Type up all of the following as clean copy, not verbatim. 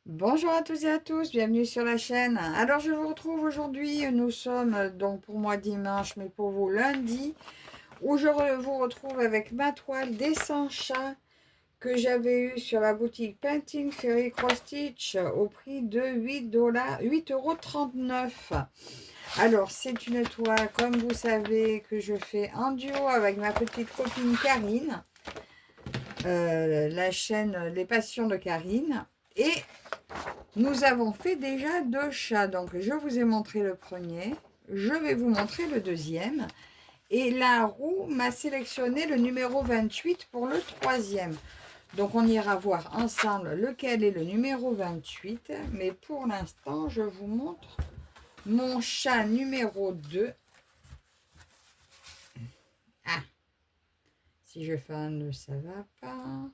Bonjour à tous et à tous, bienvenue sur la chaîne. Alors je vous retrouve aujourd'hui, nous sommes donc pour moi dimanche, mais pour vous lundi, où vous retrouve avec ma toile dessin chat que j'avais eu sur la boutique Painting Fairy Cross Stitch au prix de 8,39 €. Alors c'est une toile, comme vous savez, que je fais en duo avec ma petite copine Karine, la chaîne Les Passions de Karine. Et nous avons fait déjà 2 chats, donc je vous ai montré le premier, je vais vous montrer le deuxième. Et la roue m'a sélectionné le numéro 28 pour le troisième. Donc on ira voir ensemble lequel est le numéro 28. Mais pour l'instant, je vous montre mon chat numéro 2. Ah, si je fais un nœud, ça va pas.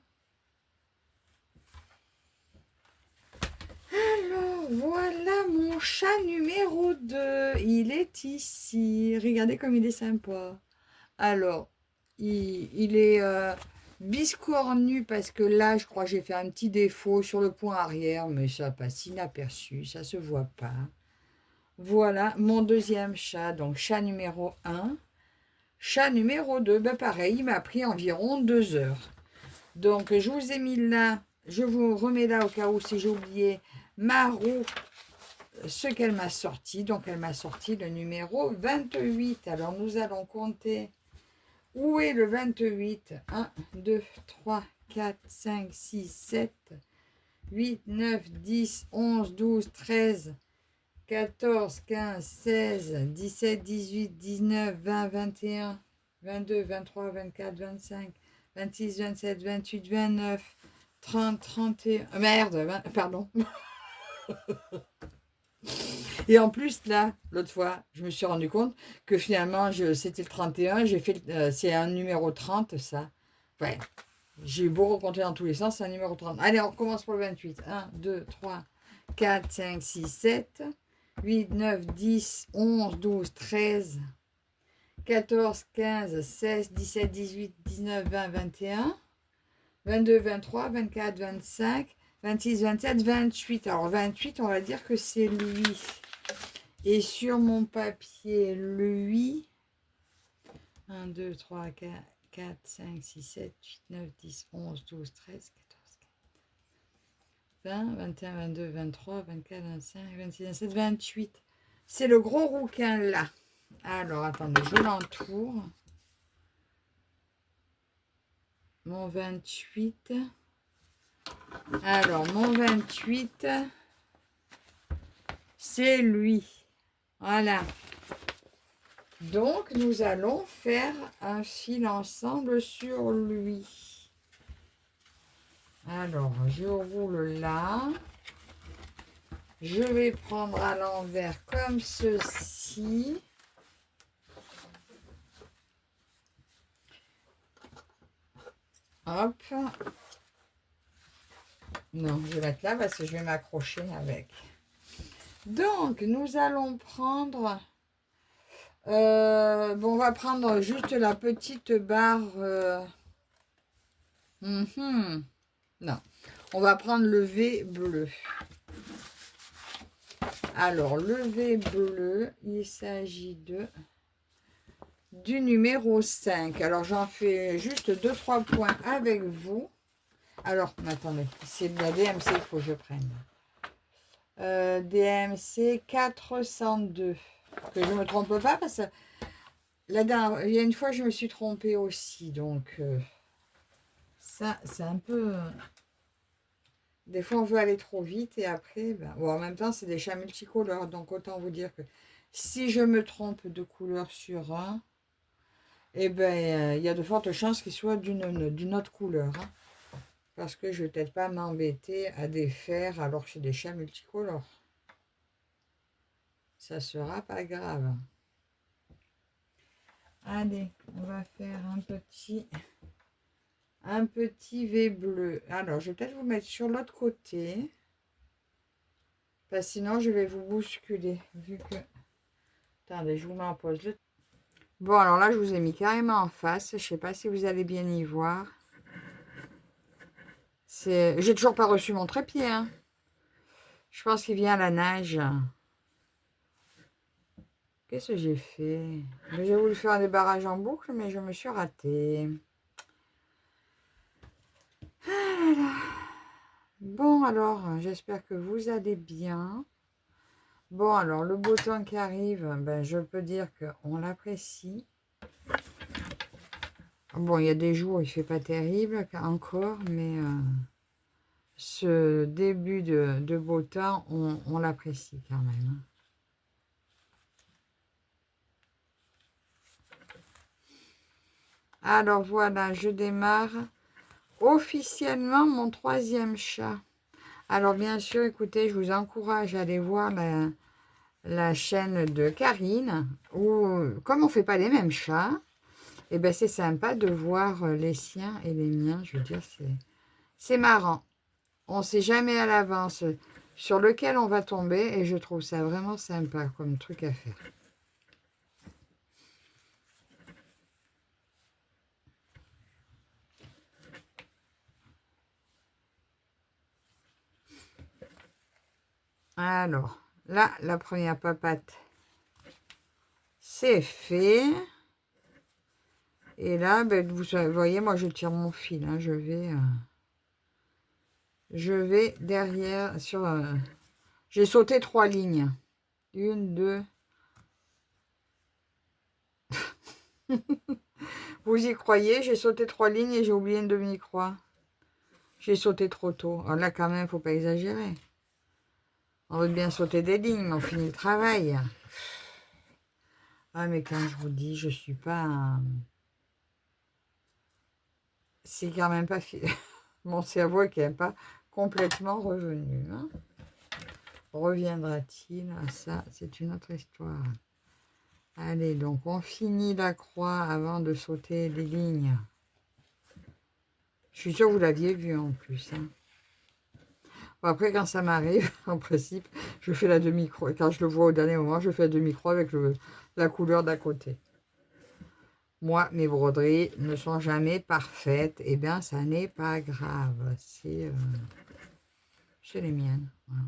Alors, voilà mon chat numéro 2. Il est ici. Regardez comme il est sympa. Alors, il est biscornu parce que là, je crois que j'ai fait un petit défaut sur le point arrière, mais ça passe inaperçu, ça se voit pas. Voilà mon deuxième chat, donc chat numéro 1. Chat numéro 2, ben pareil, il m'a pris environ 2 heures. Donc, je vous ai mis là, je vous remets là au cas où si j'ai oublié ma roue, ce qu'elle m'a sorti. Donc, elle m'a sorti le numéro 28. Alors, nous allons compter. Où est le 28? 1, 2, 3, 4, 5, 6, 7, 8, 9, 10, 11, 12, 13, 14, 15, 16, 17, 18, 19, 20, 21, 22, 23, 24, 25, 26, 27, 28, 29, 30, 31... Merde, pardon. Et en plus, là, l'autre fois, je me suis rendu compte que finalement, c'était le 31. J'ai fait, c'est un numéro 30, ça. Ouais, j'ai beau recompter dans tous les sens, c'est un numéro 30. Allez, on recommence pour le 28. 1, 2, 3, 4, 5, 6, 7, 8, 9, 10, 11, 12, 13, 14, 15, 16, 17, 18, 19, 20, 21, 22, 23, 24, 25, 26, 27, 28. Alors 28, on va dire que c'est lui. Et sur mon papier, lui, 1, 2, 3, 4, 4, 5, 6, 7, 8, 9, 10, 11, 12, 13, 14, 20, 21, 22, 23, 24, 25, 26, 27, 28. C'est le gros rouquin là. Alors, attendez, je l'entoure. Mon 28. Alors, mon 28, c'est lui. Voilà. Donc, nous allons faire un fil ensemble sur lui. Alors, je roule là. Je vais prendre à l'envers comme ceci. Hop. Non, je vais mettre là parce que je vais m'accrocher avec. Donc, nous allons prendre... bon, on va prendre juste la petite barre... non, on va prendre le V bleu. Alors, le V bleu, il s'agit du numéro 5. Alors, j'en fais juste 2-3 points avec vous. Alors, attendez, c'est de la DMC qu'il faut que je prenne. DMC 402. Que je ne me trompe pas parce que il y a une fois, je me suis trompée aussi. Donc, ça, c'est un peu... Des fois, on veut aller trop vite et après... Ben, bon, en même temps, c'est des chats multicolores. Donc, autant vous dire que si je me trompe de couleur sur un, eh ben, il y a de fortes chances qu'il soit d'une autre couleur. Hein, parce que je ne vais peut-être pas m'embêter à défaire alors que c'est des chats multicolores. Ça sera pas grave. Allez, on va faire un petit V bleu. Alors, je vais peut-être vous mettre sur l'autre côté. Parce que sinon, je vais vous bousculer. Vu que... Attendez, je vous mets en pause. Bon, alors là, je vous ai mis carrément en face. Je ne sais pas si vous allez bien y voir. J'ai toujours pas reçu mon trépied. Hein. Je pense qu'il vient à la nage. Qu'est-ce que j'ai fait? J'ai voulu faire un débarrage en boucle, mais je me suis ratée. Ah là là. Bon, alors, j'espère que vous allez bien. Bon, alors, le beau temps qui arrive, ben, je peux dire qu'on l'apprécie. Bon, il y a des jours où il ne fait pas terrible encore, mais ce début de beau temps, on l'apprécie quand même. Alors voilà, je démarre officiellement mon 3e chat. Alors bien sûr, écoutez, je vous encourage à aller voir la chaîne de Karine, où comme on ne fait pas les mêmes chats, et ben c'est sympa de voir les siens et les miens. Je veux dire, c'est marrant. On ne sait jamais à l'avance sur lequel on va tomber, et je trouve ça vraiment sympa comme truc à faire. Alors, là, la première papate, c'est fait. Et là, ben, vous voyez, moi, je tire mon fil. Hein, je vais derrière sur... j'ai sauté 3 lignes. 1, 2... Vous y croyez? J'ai sauté 3 lignes et j'ai oublié une demi-croix. J'ai sauté trop tôt. Alors là, quand même, faut pas exagérer. On veut bien sauter des lignes, mais on finit le travail. Ah, mais quand je vous dis, je suis pas... C'est quand même pas... Mon cerveau est quand même pas complètement revenu. Hein. Reviendra-t-il à ça? C'est une autre histoire. Allez, donc on finit la croix avant de sauter les lignes. Je suis sûre que vous l'aviez vu en plus. Hein. Bon, après, quand ça m'arrive, en principe, je fais la demi-croix. Quand je le vois au dernier moment, je fais la demi-croix avec la couleur d'à côté. Moi, mes broderies ne sont jamais parfaites. Eh bien, ça n'est pas grave. C'est les miennes. Voilà.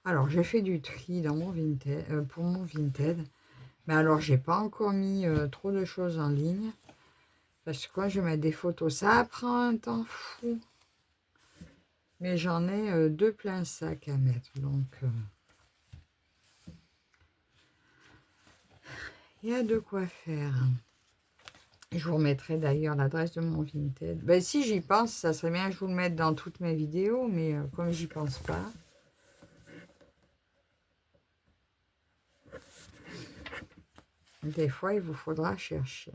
Alors, j'ai fait du tri dans mon Vinted, pour mon Vinted. Mais alors, j'ai pas encore mis trop de choses en ligne. Parce que quand je mets des photos, ça prend un temps fou. Mais j'en ai 2 pleins sacs à mettre. Donc, il y a de quoi faire. Je vous remettrai d'ailleurs l'adresse de mon Vinted. Ben, si j'y pense, ça serait bien que je vous le mette dans toutes mes vidéos. Mais comme j'y pense pas... Des fois, il vous faudra chercher.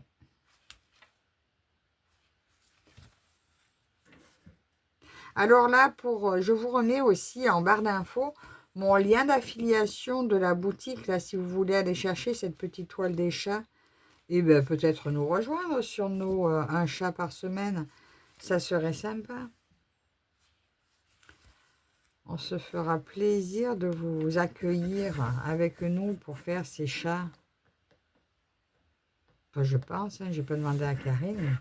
Alors là, je vous remets aussi en barre d'infos mon lien d'affiliation de la boutique. Là, si vous voulez aller chercher cette petite toile des chats, et bien peut-être nous rejoindre sur nos un chat par semaine. Ça serait sympa. On se fera plaisir de vous accueillir avec nous pour faire ces chats. Enfin, je pense, hein, je n'ai pas demandé à Karine, mais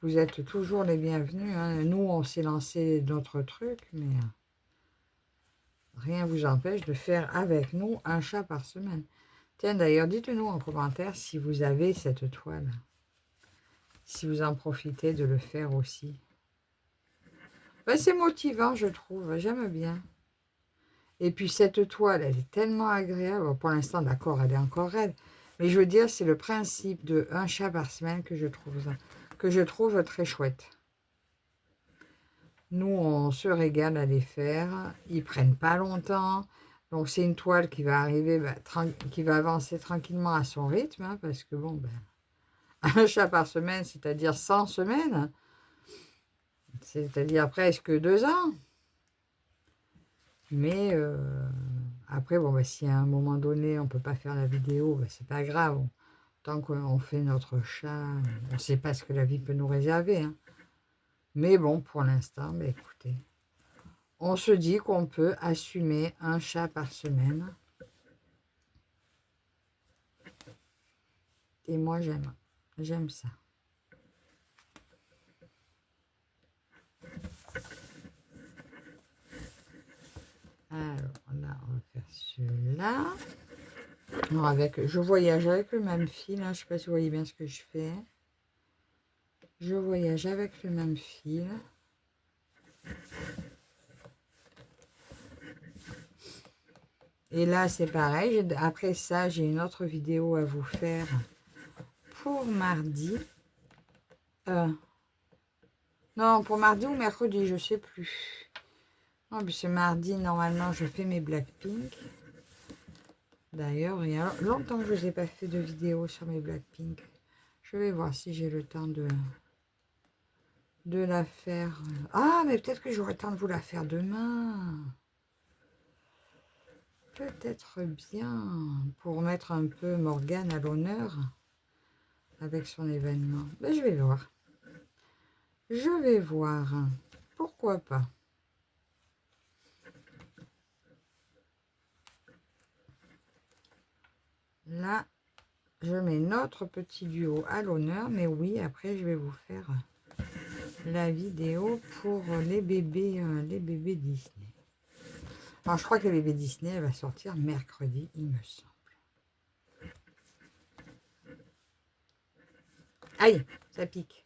vous êtes toujours les bienvenus. Hein. Nous, on s'est lancé notre truc, mais rien ne vous empêche de faire avec nous un chat par semaine. Tiens, d'ailleurs, dites-nous en commentaire si vous avez cette toile. Si vous en profitez de le faire aussi. Ben, c'est motivant, je trouve. J'aime bien. Et puis, cette toile, elle est tellement agréable. Bon, pour l'instant, d'accord, elle est encore raide. Mais je veux dire, c'est le principe de un chat par semaine que je trouve très chouette. Nous, on se régale à les faire. Ils prennent pas longtemps. Donc, c'est une toile qui va arriver, qui va avancer tranquillement à son rythme. Hein, parce que, bon, un chat par semaine, c'est-à-dire 100 semaines, c'est-à-dire presque 2 ans. Mais après, bon, si à un moment donné, on ne peut pas faire la vidéo, c'est pas grave. Tant qu'on fait notre chat, on ne sait pas ce que la vie peut nous réserver. Hein. Mais bon, pour l'instant, écoutez, on se dit qu'on peut assumer un chat par semaine. Et moi, j'aime ça. Voilà. Alors je voyage avec le même fil. Hein. Je ne sais pas si vous voyez bien ce que je fais. Je voyage avec le même fil. Et là, c'est pareil. Après ça, j'ai une autre vidéo à vous faire pour mardi. Non, pour mardi ou mercredi, je ne sais plus. Non, puis c'est mardi, normalement, je fais mes Blackpink. D'ailleurs, il y a longtemps que je ne vous ai pas fait de vidéo sur mes Blackpink. Je vais voir si j'ai le temps de la faire. Ah, mais peut-être que j'aurai le temps de vous la faire demain. Peut-être bien. Pour mettre un peu Morgane à l'honneur avec son événement. Ben, je vais voir. Je vais voir. Pourquoi pas. Là, je mets notre petit duo à l'honneur. Mais oui, après, je vais vous faire la vidéo pour les bébés Disney. Alors, je crois que les bébés Disney, elle va sortir mercredi, il me semble. Aïe, ça pique.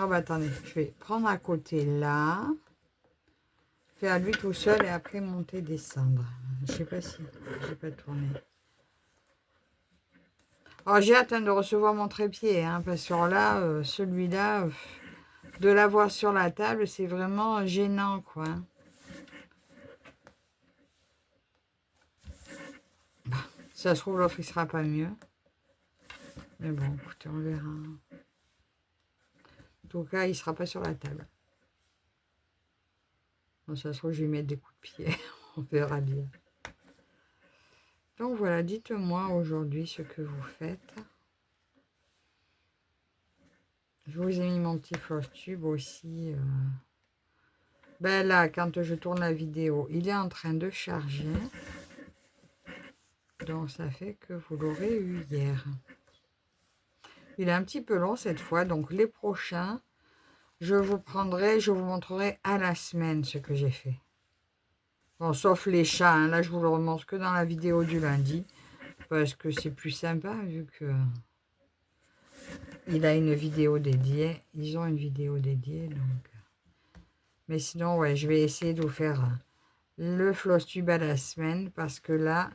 Oh bah attendez, je vais prendre à côté là, faire lui tout seul et après monter, descendre. Je sais pas si j'ai pas tourné. Oh, j'ai hâte de recevoir mon trépied, hein, parce que là, celui-là, de l'avoir sur la table, c'est vraiment gênant, quoi. Bah, si ça se trouve, l'autre, il sera pas mieux. Mais bon, écoutez, on verra. En tout cas, il sera pas sur la table. Bon, ça se trouve, je vais mettre des coups de pied. On verra bien. Donc voilà, dites-moi aujourd'hui ce que vous faites. Je vous ai mis mon petit floss tube aussi. Ben là, quand je tourne la vidéo, il est en train de charger. Donc ça fait que vous l'aurez eu hier. Il est un petit peu long cette fois, donc les prochains, je vous montrerai à la semaine ce que j'ai fait. Bon, sauf les chats, hein. Là je vous le remontre que dans la vidéo du lundi, parce que c'est plus sympa vu que il a une vidéo dédiée. Ils ont une vidéo dédiée, donc. Mais sinon, ouais, je vais essayer de vous faire le floss tube à la semaine, parce que là,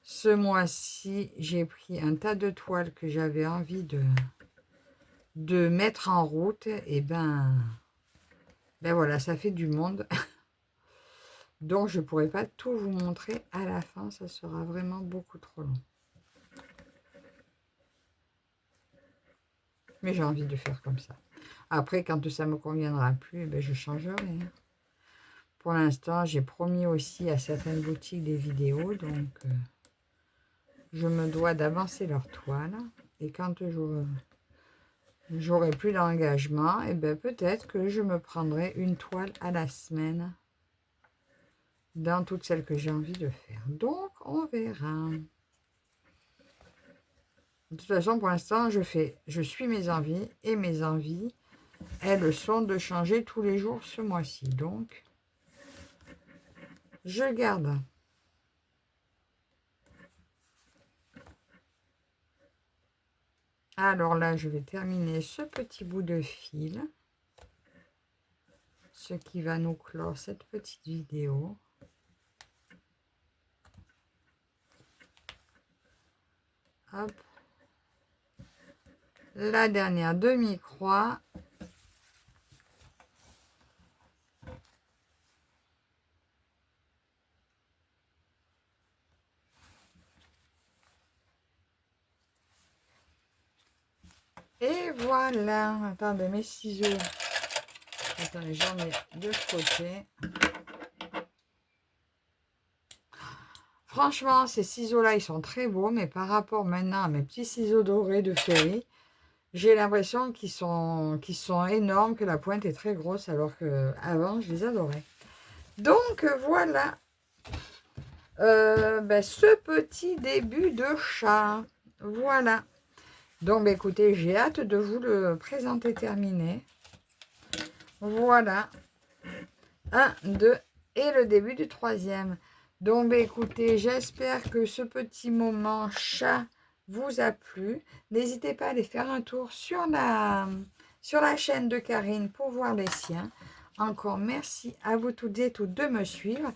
ce mois-ci, j'ai pris un tas de toiles que j'avais envie de mettre en route. Et ben voilà, ça fait du monde. Donc, je ne pourrai pas tout vous montrer à la fin. Ça sera vraiment beaucoup trop long. Mais j'ai envie de faire comme ça. Après, quand ça ne me conviendra plus, ben, je changerai. Hein. Pour l'instant, j'ai promis aussi à certaines boutiques des vidéos. Donc, je me dois d'avancer leur toile. Et quand j'aurai plus d'engagement, et ben peut-être que je me prendrai une toile à la semaine dans toutes celles que j'ai envie de faire. Donc, on verra. De toute façon, pour l'instant, je suis mes envies, et mes envies, elles sont de changer tous les jours ce mois-ci. Donc, je garde. Alors là, je vais terminer ce petit bout de fil, ce qui va nous clore cette petite vidéo. Hop. La dernière demi-croix. Et voilà. Attendez, mes ciseaux. Attendez, j'en mets de côté. Franchement, ces ciseaux-là, ils sont très beaux. Mais par rapport maintenant à mes petits ciseaux dorés de Fairy, j'ai l'impression qu'ils sont énormes, que la pointe est très grosse, alors qu'avant, je les adorais. Donc, voilà. Ce petit début de chat. Voilà. Donc, bah, écoutez, j'ai hâte de vous le présenter terminé. Voilà. 1, 2 et le début du 3e. Donc, bah, écoutez, j'espère que ce petit moment chat vous a plu. N'hésitez pas à aller faire un tour sur la chaîne de Karine pour voir les siens. Encore merci à vous toutes et tous de me suivre.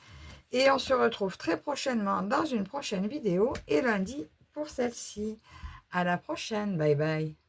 Et on se retrouve très prochainement dans une prochaine vidéo et lundi pour celle-ci. À la prochaine. Bye bye.